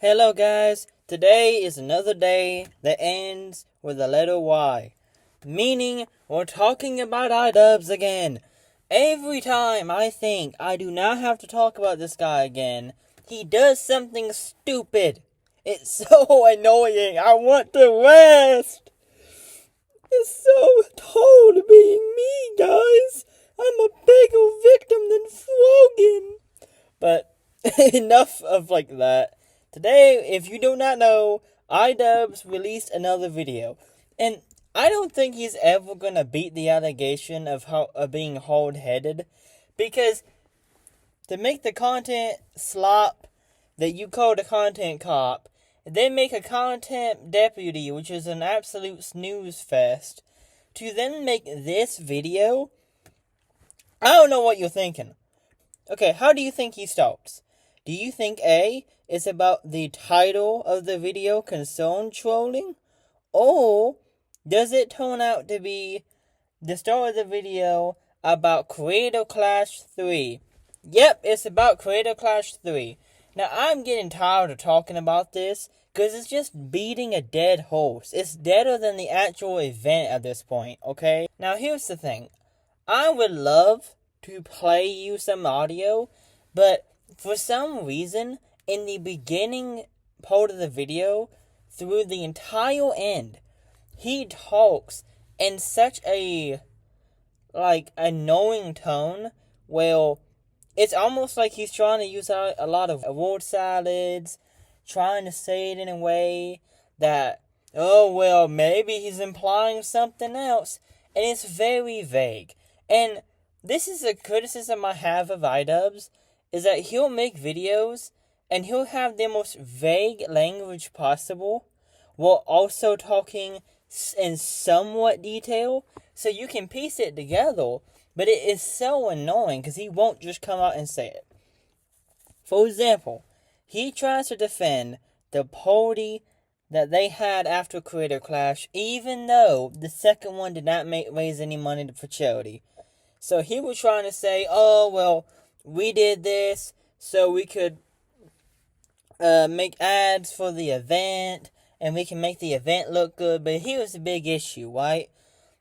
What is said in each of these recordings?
Hello guys, today is another day that ends with the letter Y, meaning we're talking about iDubbbz again. Every time I think I do not have to talk about this guy again, he does something stupid. It's so annoying, I want to rest. It's so tired of being me, guys. I'm a bigger victim than Frogan. But enough of that. Today, if you do not know, iDubbbz released another video. And I don't think he's ever gonna beat the allegation of being hard-headed. Because to make the content slop that you call the content cop, then make a content deputy, which is an absolute snooze fest, to then make this video, I don't know what you're thinking. Okay, how do you think he starts? Do you think A, it's about the title of the video concerned trolling? Or does it turn out to be the start of the video about Creator Clash 3? Yep, it's about Creator Clash 3. Now, I'm getting tired of talking about this, because it's just beating a dead horse. It's deader than the actual event at this point, okay? Now, here's the thing. I would love to play you some audio, but for some reason, in the beginning part of the video, through the entire end, he talks in such a, annoying tone, where it's almost like he's trying to use a lot of word salads, trying to say it in a way that, maybe he's implying something else, and it's very vague. And this is a criticism I have of iDubbbz, is that he'll make videos, and he'll have the most vague language possible, while also talking in somewhat detail, so you can piece it together, but it is so annoying, because he won't just come out and say it. For example, he tries to defend the party that they had after Creator Clash, even though the second one did not raise any money for charity. So he was trying to say, we did this so we could make ads for the event, and we can make the event look good. But here's the big issue, right?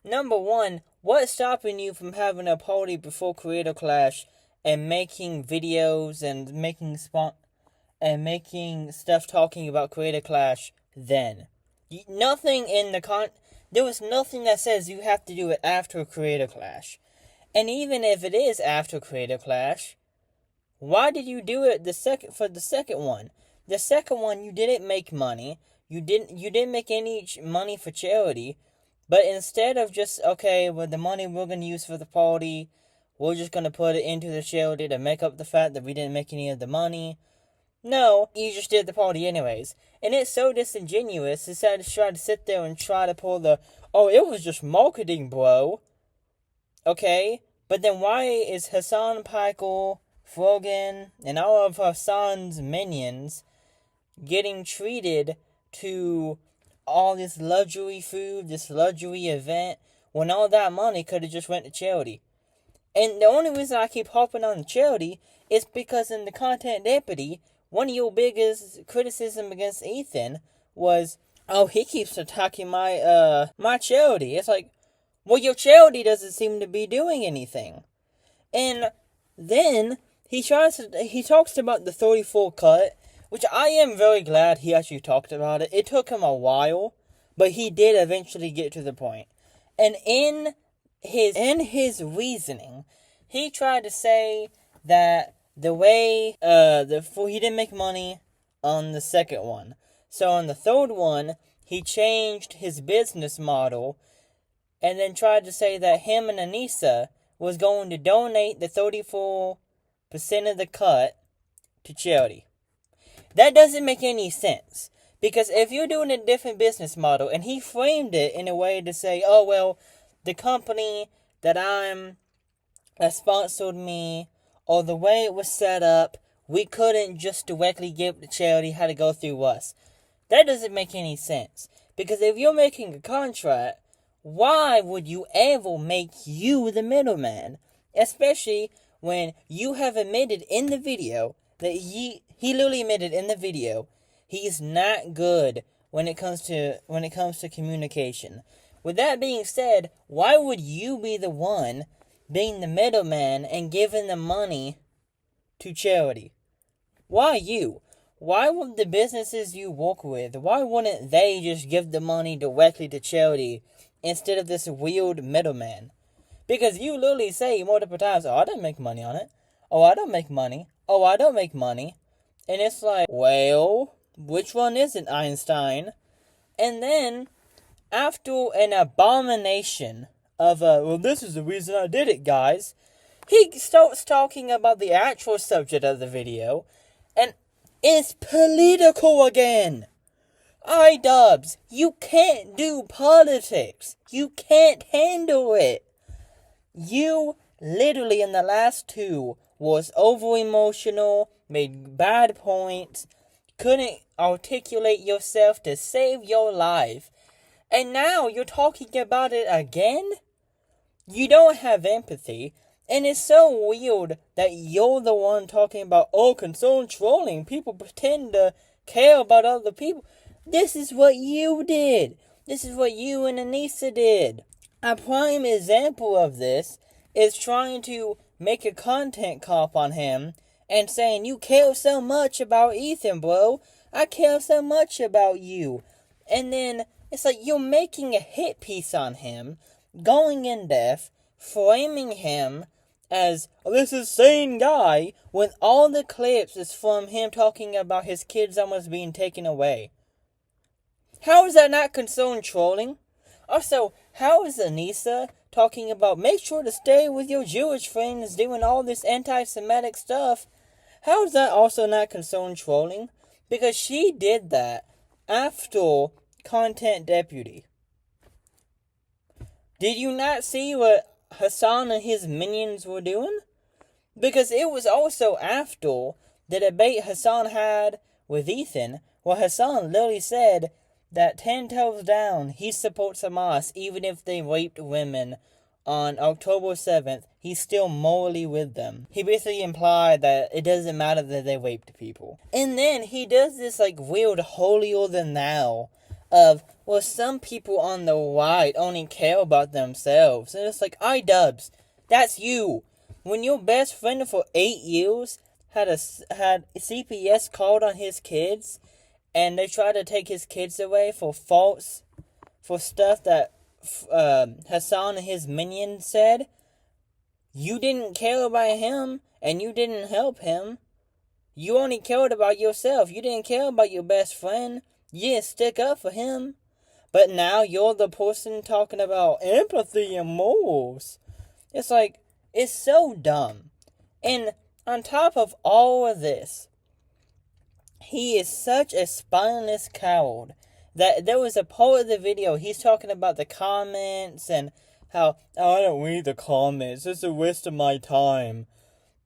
Number one, what's stopping you from having a party before Creator Clash and making videos and making stuff talking about Creator Clash then? Nothing in there was nothing that says you have to do it after Creator Clash. And even if it is after Creator Clash, why did you do it for the second one? The second one, you didn't make money. You didn't make any money for charity. But instead of just, the money we're going to use for the party, we're just going to put it into the charity to make up the fact that we didn't make any of the money. No, you just did the party anyways. And it's so disingenuous to try to sit there and try to pull it was just marketing, bro. Okay, but then why is Hasan Pikel, Frogan, and all of Hasan's minions getting treated to all this luxury food, this luxury event, when all that money could have just went to charity? And the only reason I keep harping on the charity is because in the content deputy, one of your biggest criticism against Ethan was, he keeps attacking my charity. It's like, well, your charity doesn't seem to be doing anything. And then he talks about the 34 cut, which I am very glad he actually talked about it. It took him a while, but he did eventually get to the point. And in his reasoning, he tried to say that the way he didn't make money on the second one. So on the third one, he changed his business model, and then tried to say that him and Anissa was going to donate the 34% of the cut to charity. That doesn't make any sense. Because if you're doing a different business model, and he framed it in a way to say, the company that sponsored me, or the way it was set up, we couldn't just directly give to charity, had to go through us. That doesn't make any sense. Because if you're making a contract, why would you ever make you the middleman? Especially when you have admitted in the video that he literally admitted in the video He's not good when it comes to communication. With that being said, why would you be the one being the middleman and giving the money to charity? Why you? Why would the businesses you work with, why wouldn't they just give the money directly to charity instead of this weird middleman? Because you literally say multiple times, oh, I don't make money on it. Oh, I don't make money. Oh, I don't make money. And it's like, well, which one isn't Einstein? And then, after an abomination of, well, this is the reason I did it, guys, he starts talking about the actual subject of the video, and it's political again. iDubbbz, you can't do politics. You can't handle it. You literally in the last two was over emotional, made bad points, couldn't articulate yourself to save your life. And now you're talking about it again? You don't have empathy. And it's so weird that you're the one talking about, oh, console trolling. People pretend to care about other people. This is what you did. This is what you and Anissa did. A prime example of this is trying to make a content cop on him and saying, you care so much about Ethan, bro. I care so much about you. And then it's like you're making a hit piece on him, going in depth, framing him as, oh, this insane guy, when all the clips is from him talking about his kids almost being taken away. How is that not concerned trolling? Also, how is Anissa talking about make sure to stay with your Jewish friends doing all this anti-Semitic stuff? How is that also not concerned trolling? Because she did that after Content Deputy. Did you not see what Hassan and his minions were doing? Because it was also after the debate Hassan had with Ethan, where Hassan literally said that 10 toes down, he supports Hamas even if they raped women on October 7th. He's still morally with them. He basically implied that it doesn't matter that they raped people. And then he does this like weird holier than thou of, well, some people on the right only care about themselves. And it's like, iDubbbz, that's you. When your best friend for 8 years had CPS called on his kids, and they tried to take his kids away for stuff that Hassan and his minions said, you didn't care about him, and you didn't help him. You only cared about yourself. You didn't care about your best friend. You didn't stick up for him. But now you're the person talking about empathy and morals. It's like, it's so dumb. And on top of all of this, he is such a spineless coward that there was a part of the video he's talking about the comments and how, oh, I don't read the comments, it's a waste of my time.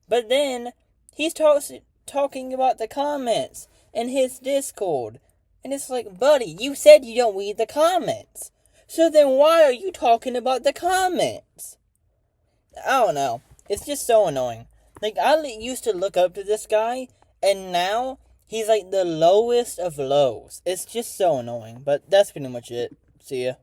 But then he's talking about the comments in his Discord. And it's like, buddy, you said you don't read the comments. So then why are you talking about the comments? I don't know. It's just so annoying. Like, I used to look up to this guy, and now he's like the lowest of lows. It's just so annoying. But that's pretty much it. See ya.